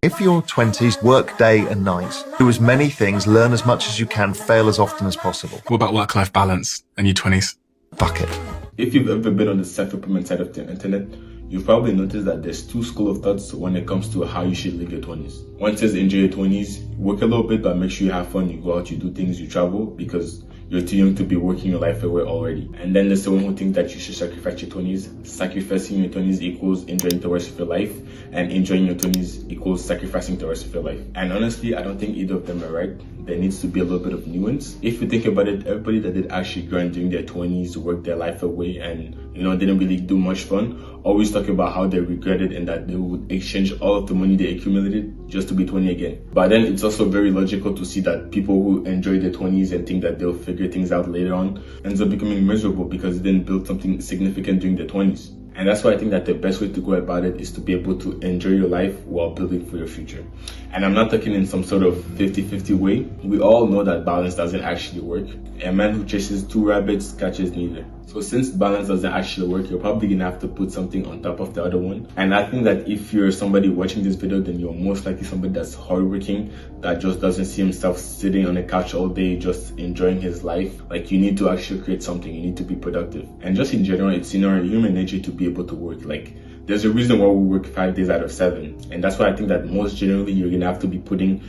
If your 20s, work day and night, do as many things, learn as much as you can, fail as often as possible. What about work-life balance in your 20s? Fuck it. If you've ever been on the self-improvement side of the internet, you've probably noticed that there's two schools of thoughts when it comes to how you should live your 20s. One says enjoy your 20s, work a little bit, but make sure you have fun, you go out, you do things, you travel, because you're too young to be working your life away already. And then there's someone who thinks that you should sacrifice your 20s. Sacrificing your 20s equals enjoying the rest of your life, and enjoying your 20s equals sacrificing the rest of your life. And honestly, I don't think either of them are right. There needs to be a little bit of nuance. If you think about it, everybody that did actually grind during their 20s, worked their life away, and didn't really do much fun, always talk about how they regretted and that they would exchange all of the money they accumulated just to be 20 again. But then it's also very logical to see that people who enjoy their 20s and think that they'll figure things out later on ends up becoming miserable because they didn't build something significant during their 20s. And that's why I think that the best way to go about it is to be able to enjoy your life while building for your future. And I'm not talking in some sort of 50-50 way. We all know that balance doesn't actually work. A man who chases two rabbits catches neither. So since balance doesn't actually work, you're probably gonna have to put something on top of the other one. And I think that if you're somebody watching this video, then you're most likely somebody that's hardworking, that just doesn't see himself sitting on a couch all day just enjoying his life. Like, you need to actually create something, you need to be productive. And just in general, it's in our human nature to be able to work. Like, there's a reason why we work 5 days out of 7. And that's why I think that most generally you're gonna have to be building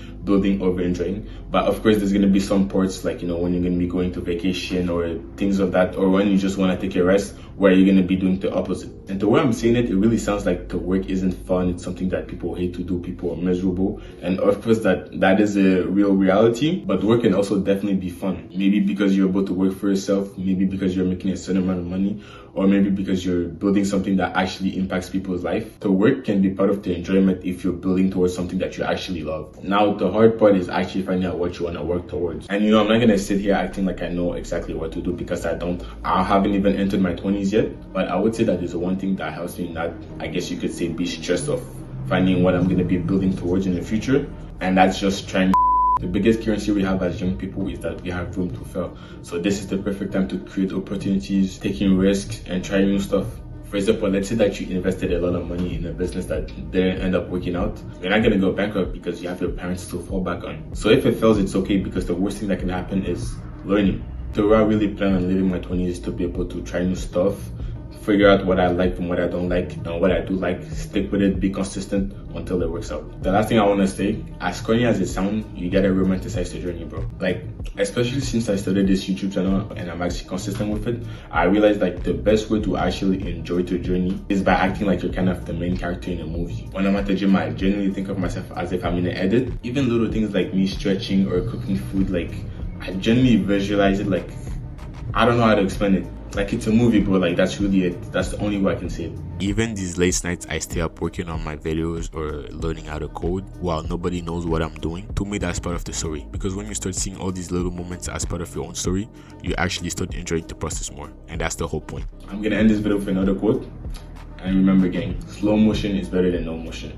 over enjoying. But of course, there's gonna be some parts like, when you're gonna be going to vacation or things of that, or when you just wanna take a rest, where you're gonna be doing the opposite. And the way I'm saying it, it really sounds like the work isn't fun. It's something that people hate to do. People are miserable. And of course that is a real reality, but work can also definitely be fun. Maybe because you're able to work for yourself, maybe because you're making a certain amount of money, or maybe because you're building something that actually impacts people's life. The work can be part of the enjoyment if you're building towards something that you actually love. Now, the hard part is actually finding out what you want to work towards. And I'm not going to sit here acting like I know exactly what to do, because I haven't even entered my 20s yet. But I would say that there's one thing that helps me not, I guess you could say, be stressed of finding what I'm going to be building towards in the future. And that's just trying. The biggest currency we have as young people is that we have room to fail. So this is the perfect time to create opportunities, taking risks, and trying new stuff. For example, let's say that you invested a lot of money in a business that didn't end up working out. You're not going to go bankrupt because you have your parents to fall back on. So if it fails, it's okay, because the worst thing that can happen is learning. The way I really plan on living my 20s is to be able to try new stuff, figure out what I like from what I don't like, and what I do like, stick with it, be consistent until it works out. The last thing I want to say, as corny as it sounds, you gotta romanticize the journey, bro. Like, especially since I started this YouTube channel and I'm actually consistent with it, I realized like the best way to actually enjoy the journey is by acting like you're kind of the main character in a movie. When I'm at the gym, I genuinely think of myself as if I'm in an edit. Even little things like me stretching or cooking food, like, I genuinely visualize it. Like, I don't know how to explain it. Like, it's a movie, bro. Like, that's really it. That's the only way I can say it. Even these late nights I stay up working on my videos or learning how to code while nobody knows what I'm doing, to me that's part of the story. Because when you start seeing all these little moments as part of your own story, you actually start enjoying the process more. And that's the whole point. I'm gonna end this video with another quote. And remember, gang, slow motion is better than no motion.